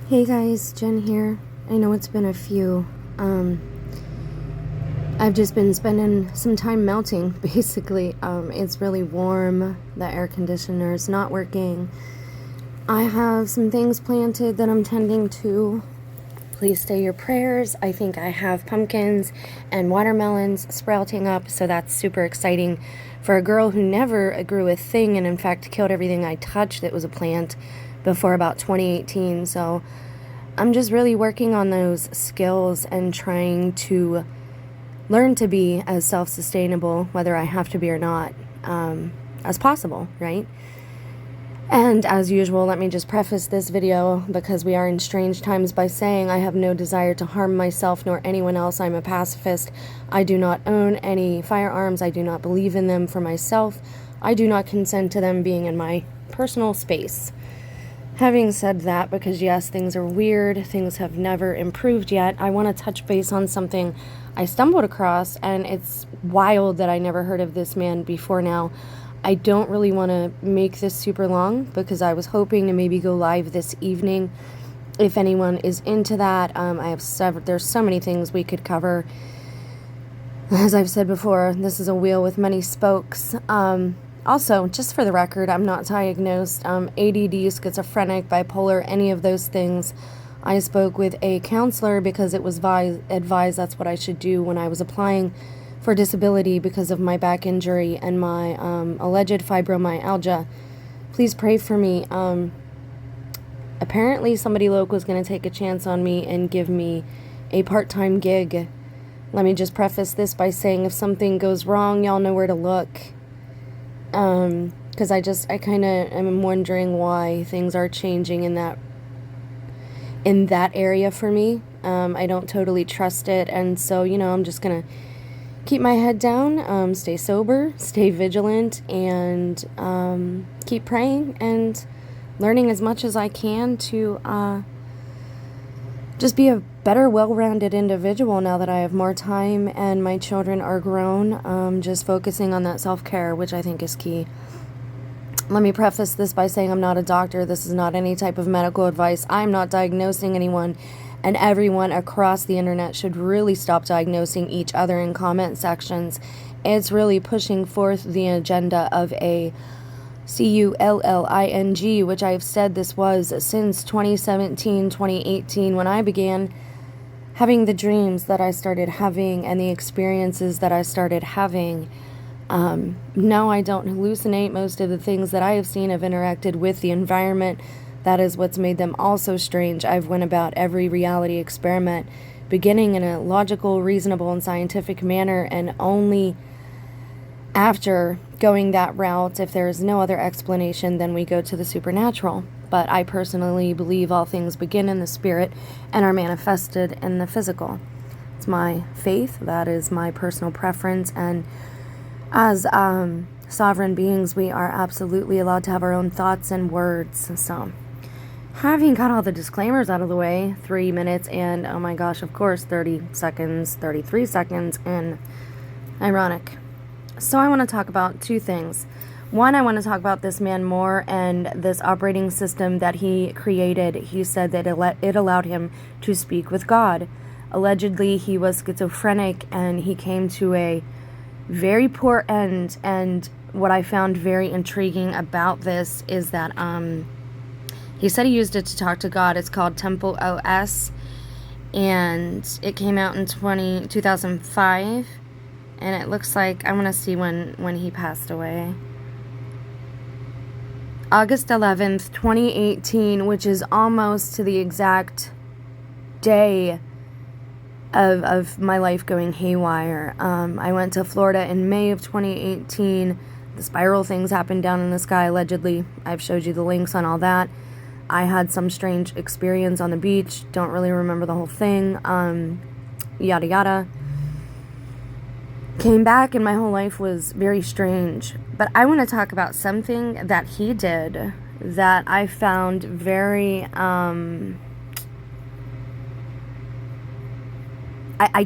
Hey guys, Jen here. I know it's been a few. I've just been spending some time melting, basically. It's really warm. The air conditioner's not working. I have some things planted that I'm tending to. Please say your prayers. I think I have pumpkins and watermelons sprouting up, so that's super exciting. For a girl who never grew a thing and in fact killed everything I touched that was a plant before about 2018, so I'm just really working on those skills and trying to learn to be as self-sustainable, whether I have to be or not, as possible, right? And as usual, let me just preface this video, because we are in strange times, by saying I have no desire to harm myself nor anyone else. I'm a pacifist. I do not own any firearms. I do not believe in them for myself. I do not consent to them being in my personal space. Having said that, because yes, things are weird, things have never improved yet, I want to touch base on something I stumbled across, and it's wild that I never heard of this man before now. I don't really want to make this super long, because I was hoping to maybe go live this evening, if anyone is into that. There's so many things we could cover. As I've said before, this is a wheel with many spokes. Also, just for the record, I'm not diagnosed ADD, schizophrenic, bipolar, any of those things. I spoke with a counselor because it was advised that's what I should do when I was applying for disability because of my back injury and my alleged fibromyalgia. Please pray for me. Apparently somebody local is going to take a chance on me and give me a part-time gig. Let me just preface this by saying if something goes wrong, y'all know where to look. Because I kind of am wondering why things are changing in that area for me. I don't totally trust it, and so, I'm just gonna keep my head down, stay sober, stay vigilant, and keep praying and learning as much as I can to just be a better, well-rounded individual now that I have more time and my children are grown. Just focusing on that self-care, which I think is key. Let me preface this by saying I'm not a doctor. This is not any type of medical advice. I'm not diagnosing anyone, and everyone across the internet should really stop diagnosing each other in comment sections. It's really pushing forth the agenda of a culling, which I've said this was since 2017, 2018, when I began having the dreams that I started having and the experiences that I started having. No, I don't hallucinate. Most of the things that I have seen have interacted with the environment. That is what's made them all so strange. I've went about every reality experiment, beginning in a logical, reasonable, and scientific manner, and only after going that route, if there is no other explanation, then we go to the supernatural. But I personally believe all things begin in the spirit and are manifested in the physical. It's my faith. That is my personal preference. And as sovereign beings, we are absolutely allowed to have our own thoughts and words. So, having got all the disclaimers out of the way, 3 minutes and, oh my gosh, of course, 30 seconds, 33 seconds, and ironic. So I want to talk about two things. One, I want to talk about this man more and this operating system that he created. He said that it allowed him to speak with God. Allegedly, he was schizophrenic and he came to a very poor end. And what I found very intriguing about this is that he said he used it to talk to God. It's called Temple OS, and it came out in 2005. And it looks like, I want to see when he passed away. August 11th, 2018, which is almost to the exact day of my life going haywire. I went to Florida in May of 2018. The spiral things happened down in the sky, allegedly. I've showed you the links on all that. I had some strange experience on the beach. Don't really remember the whole thing. Yada yada. Came back and my whole life was very strange. But I want to talk about something that he did that I found very, I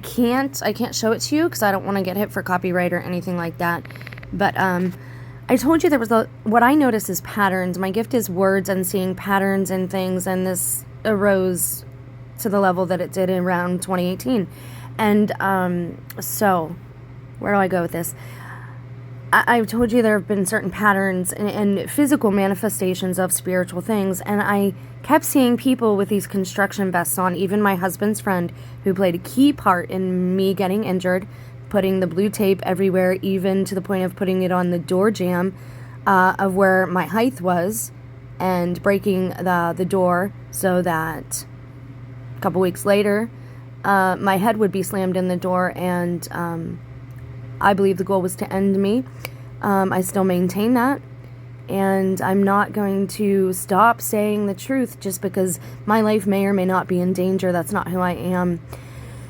can't show it to you because I don't want to get hit for copyright or anything like that. But I told you there was what I notice is patterns. My gift is words and seeing patterns in things, and this arose to the level that it did in around 2018. And so where do I go with this? I've told you there have been certain patterns and physical manifestations of spiritual things, and I kept seeing people with these construction vests on. Even my husband's friend, who played a key part in me getting injured, putting the blue tape everywhere, even to the point of putting it on the door jamb of where my height was, and breaking the door so that a couple weeks later my head would be slammed in the door, and I believe the goal was to end me. I still maintain that, and I'm not going to stop saying the truth just because my life may or may not be in danger. That's not who I am.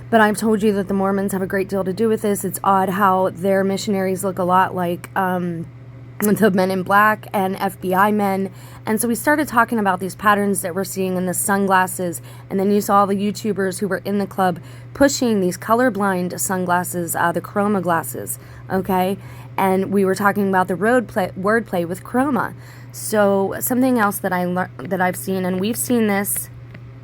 But I've told you that the Mormons have a great deal to do with this. It's odd how their missionaries look a lot like the men in black and FBI men. And so we started talking about these patterns that we're seeing in the sunglasses. And then you saw the YouTubers who were in the club pushing these colorblind sunglasses, the chroma glasses, okay? And we were talking about the wordplay with chroma. So something else that I've seen, and we've seen this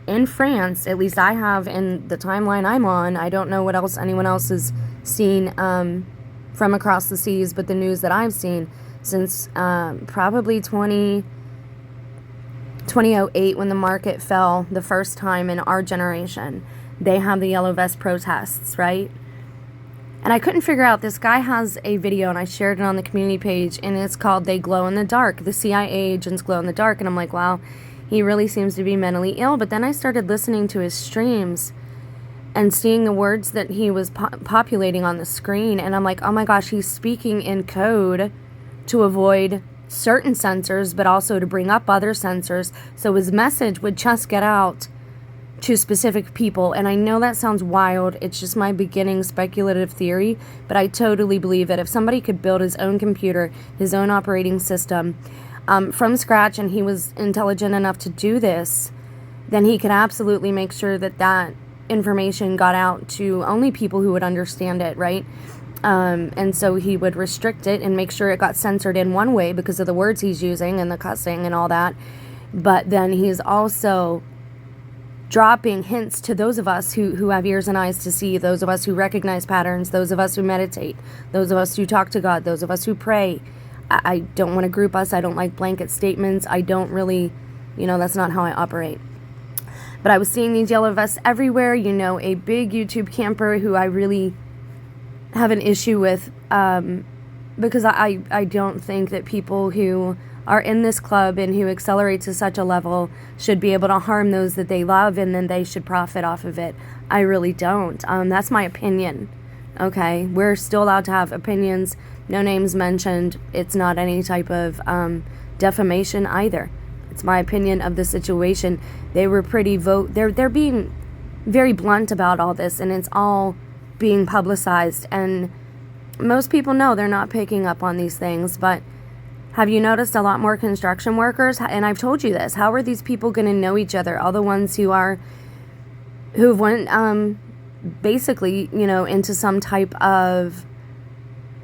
in France, at least I have in the timeline I'm on. I don't know what else anyone else has seen from across the seas, but the news that I've seen since probably 2008, when the market fell the first time in our generation. They have the yellow vest protests, right? And I couldn't figure out, this guy has a video, and I shared it on the community page, and it's called They Glow in the Dark. The CIA agents glow in the dark. And I'm like, wow, he really seems to be mentally ill. But then I started listening to his streams and seeing the words that he was populating on the screen. And I'm like, oh my gosh, he's speaking in code to avoid certain censors, but also to bring up other censors, so his message would just get out to specific people. And I know that sounds wild. It's just my beginning speculative theory, but I totally believe that if somebody could build his own computer, his own operating system from scratch, and he was intelligent enough to do this, then he could absolutely make sure that that information got out to only people who would understand it, right? And so he would restrict it and make sure it got censored in one way because of the words he's using and the cussing and all that. But then he's also dropping hints to those of us who have ears and eyes to see, those of us who recognize patterns, those of us who meditate, those of us who talk to God, those of us who pray. I don't want to group us. I don't like blanket statements. I don't really, that's not how I operate. But I was seeing these yellow vests everywhere. A big YouTube camper who I really have an issue with because I don't think that people who are in this club and who accelerate to such a level should be able to harm those that they love, and then they should profit off of it. I really don't. That's my opinion. Okay, we're still allowed to have opinions. No names mentioned. It's not any type of defamation either. It's my opinion of the situation. They were they're being very blunt about all this, and it's all being publicized, and most people know they're not picking up on these things. But have you noticed a lot more construction workers? And I've told you this. How are these people going to know each other? All the ones who've went basically, into some type of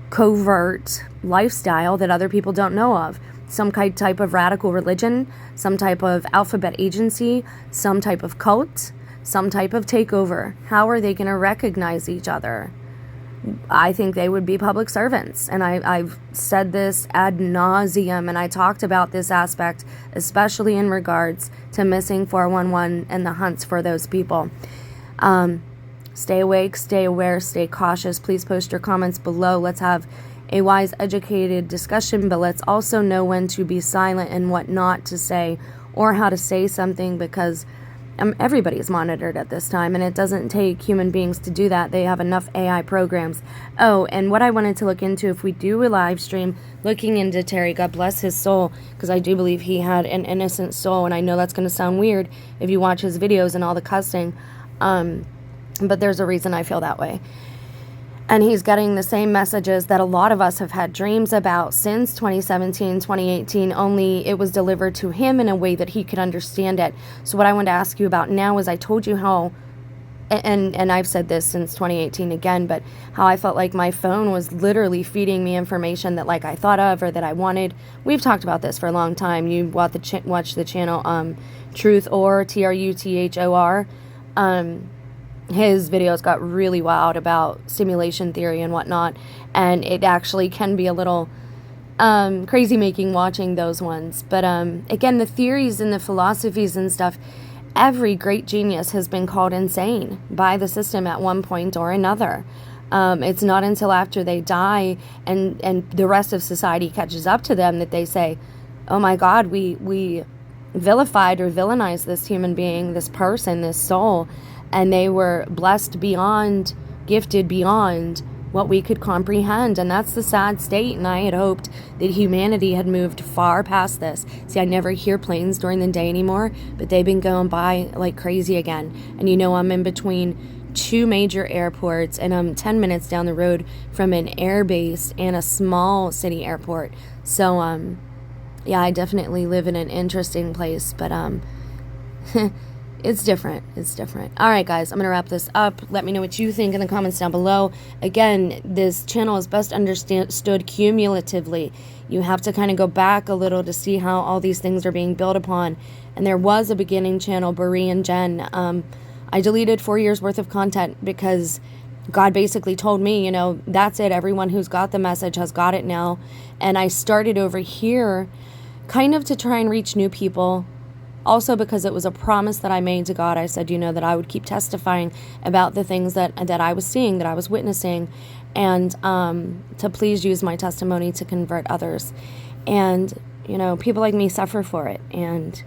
covert lifestyle that other people don't know of. Some type of radical religion, some type of alphabet agency, some type of cult, some type of takeover. How are they going to recognize each other? I think they would be public servants. And I've said this ad nauseum, and I talked about this aspect, especially in regards to missing 411 and the hunts for those people. Stay awake, stay aware, stay cautious. Please post your comments below. Let's have a wise, educated discussion, but let's also know when to be silent and what not to say, or how to say something, because everybody's monitored at this time, and it doesn't take human beings to do that. They have enough AI programs. Oh, and what I wanted to look into, if we do a live stream, looking into Terry, God bless his soul, because I do believe he had an innocent soul, and I know that's going to sound weird if you watch his videos and all the cussing, but there's a reason I feel that way. And he's getting the same messages that a lot of us have had dreams about since 2017, 2018, only it was delivered to him in a way that he could understand it. So what I want to ask you about now is, I told you how and I've said this since 2018 again, but how I felt like my phone was literally feeding me information that like I thought of or that I wanted. We've talked about this for a long time. You watch the channel Truth or TRUTHOR. His videos got really wild about simulation theory and whatnot, and it actually can be a little crazy making watching those ones. But again, the theories and the philosophies and stuff, every great genius has been called insane by the system at one point or another. It's not until after they die and the rest of society catches up to them that they say, oh my God, we vilified or villainized this human being, this person, this soul, and they were blessed beyond, gifted beyond what we could comprehend. And that's the sad state, and I had hoped that humanity had moved far past this. See, I never hear planes during the day anymore, but they've been going by like crazy again. And you know, I'm in between two major airports, and I'm 10 minutes down the road from an air base and a small city airport. So yeah, I definitely live in an interesting place, but it's different. It's different. All right, guys, I'm going to wrap this up. Let me know what you think in the comments down below. Again, this channel is best understood cumulatively. You have to kind of go back a little to see how all these things are being built upon. And there was a beginning channel, Brie and Jen. I deleted 4 years worth of content because God basically told me, you know, that's it. Everyone who's got the message has got it now. And I started over here kind of to try and reach new people. Also because it was a promise that I made to God. I said, you know, that I would keep testifying about the things that I was seeing, that I was witnessing, and to please use my testimony to convert others. And, you know, people like me suffer for it. And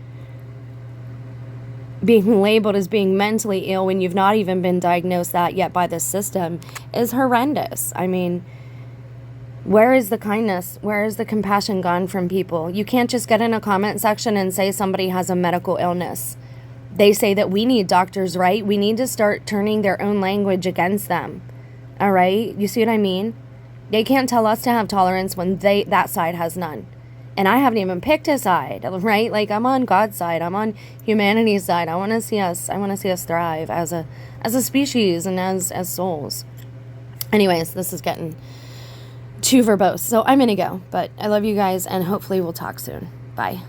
being labeled as being mentally ill when you've not even been diagnosed that yet by the system is horrendous. I mean, where is the kindness? Where is the compassion gone from people? You can't just get in a comment section and say somebody has a medical illness. They say that we need doctors, right? We need to start turning their own language against them. All right? You see what I mean? They can't tell us to have tolerance when that side has none. And I haven't even picked a side, right? Like, I'm on God's side. I'm on humanity's side. I want to see us thrive as a species and as souls. Anyways, this is getting too verbose, so I'm gonna go, but I love you guys, and hopefully we'll talk soon. Bye.